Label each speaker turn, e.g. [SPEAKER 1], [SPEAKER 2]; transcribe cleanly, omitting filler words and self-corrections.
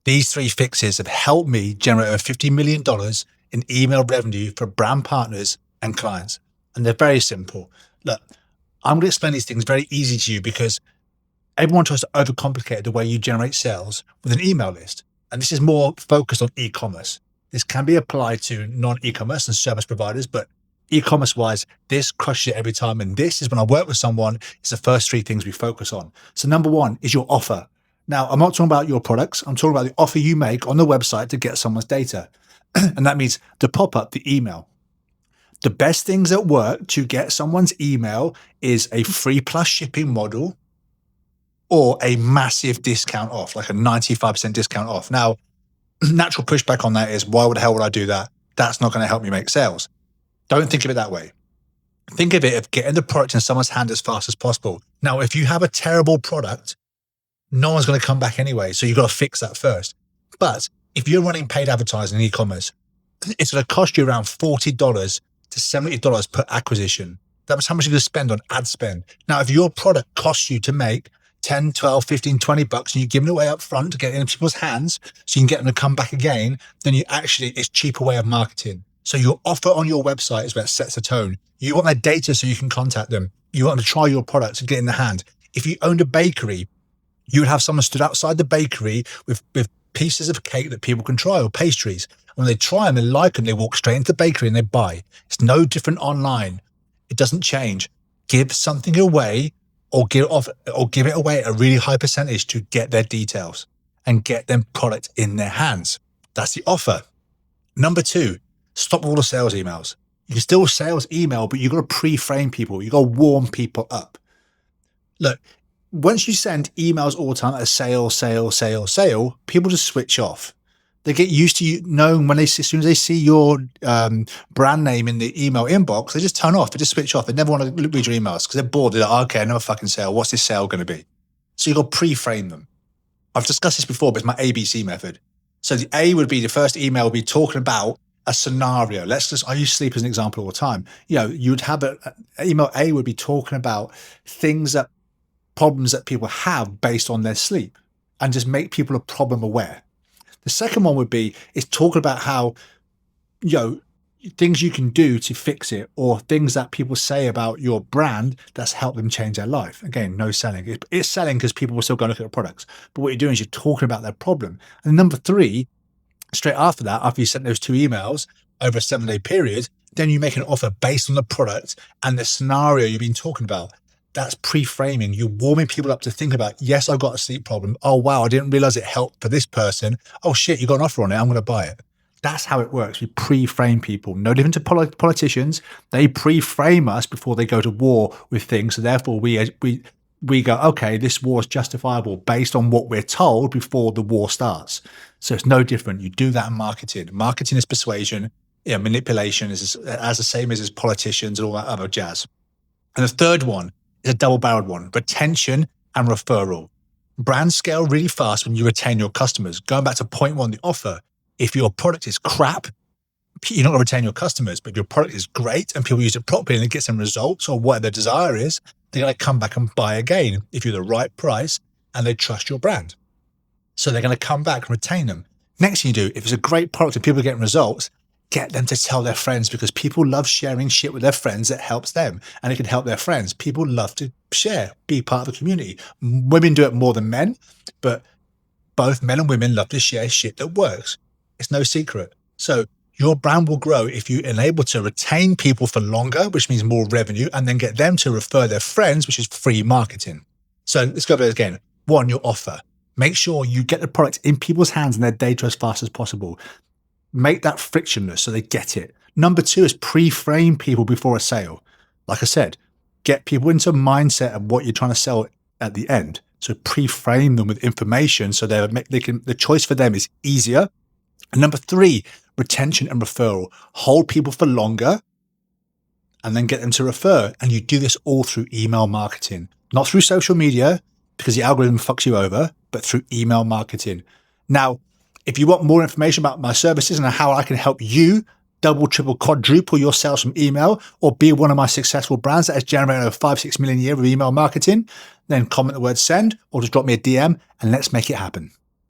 [SPEAKER 1] These 3 fixes have helped me generate over $50 million in email revenue for brand partners and clients. And they're very simple. Look, I'm going to explain these things very easy to you because everyone tries to overcomplicate the way you generate sales with an email list. And this is more focused on e-commerce. This can be applied to non-e-commerce and service providers, but e-commerce wise, this crushes it every time. And this is when I work with someone, it's the first 3 things we focus on. So number 1 is your offer. Now, I'm not talking about your products. I'm talking about the offer you make on the website to get someone's data. And that means to pop up the email. The best things that work to get someone's email is a free plus shipping model or a massive discount off, like a 95% discount off. Now, natural pushback on that is, why the hell would I do that? That's not going to help me make sales. Don't think of it that way. Think of it of getting the product in someone's hand as fast as possible. Now, if you have a terrible product, no one's going to come back anyway. So you've got to fix that first. But if you're running paid advertising in e-commerce, it's going to cost you around $40 to $70 per acquisition. That's how much you're going to spend on ad spend. Now, if your product costs you to make 10, 12, 15, 20 bucks and you're giving it away up front to get it in people's hands so you can get them to come back again, then it's cheaper way of marketing. So your offer on your website is what sets the tone. You want their data so you can contact them. You want them to try your products and get in the hand. If you owned a bakery, you would have someone stood outside the bakery with pieces of cake that people can try or pastries. When they try them and like them, they walk straight into the bakery and they buy. It's no different online. It doesn't change. Give something away or give it away at a really high percentage to get their details and get them product in their hands. That's the offer. Number 2, stop all the sales emails. You can still sales email, but you've got to pre-frame people. You've got to warm people up. Look, once you send emails all the time, like sale, people just switch off. They get used to you knowing as soon as they see your brand name in the email inbox, they just turn off. They just switch off. They never want to read your emails because they're bored. They're like, okay, another fucking sale. What's this sale going to be? So you've got to pre-frame them. I've discussed this before, but it's my ABC method. So the A would be, the first email would be talking about a scenario. I use sleep as an example all the time. You would have email A would be talking about problems that people have based on their sleep and just make people a problem aware. The second one is talking about how, things you can do to fix it or things that people say about your brand that's helped them change their life. Again, no selling. It's selling because people will still go look at the products. But what you're doing is you're talking about their problem. And number 3, straight after that, after you sent those 2 emails over a 7-day period, then you make an offer based on the product and the scenario you've been talking about. That's pre-framing. You're warming people up to think about, yes, I've got a sleep problem. Oh, wow, I didn't realize it helped for this person. Oh, shit, you got an offer on it. I'm going to buy it. That's how it works. We pre-frame people. No different to politicians. They pre-frame us before they go to war with things. So therefore, we go, okay, this war is justifiable based on what we're told before the war starts. So it's no different. You do that in marketing. Marketing is persuasion. Manipulation is as the same as politicians and all that other jazz. And the third one is a double-barreled one, retention and referral. Brands scale really fast when you retain your customers. Going back to point 1, the offer, if your product is crap, you're not going to retain your customers, but if your product is great and people use it properly and it gets them results or what their desire is, they're going to come back and buy again if you're the right price and they trust your brand. So they're going to come back and retain them. Next thing you do, if it's a great product and people are getting results, get them to tell their friends because people love sharing shit with their friends that helps them and it can help their friends. People love to share, be part of the community. Women do it more than men, but both men and women love to share shit that works. It's no secret. So your brand will grow if you enable to retain people for longer, which means more revenue, and then get them to refer their friends, which is free marketing. So let's go over it again. 1, your offer. Make sure you get the product in people's hands and their data as fast as possible. Make that frictionless so they get it. Number 2 is pre-frame people before a sale. Like I said, get people into a mindset of what you're trying to sell at the end. So pre-frame them with information so the choice for them is easier. And number 3, retention and referral. Hold people for longer and then get them to refer. And you do this all through email marketing, not through social media because the algorithm fucks you over, but through email marketing. Now, if you want more information about my services and how I can help you double, triple, quadruple your sales from email or be one of my successful brands that has generated over 5-6 million a year with email marketing, then comment the word send or just drop me a DM and let's make it happen.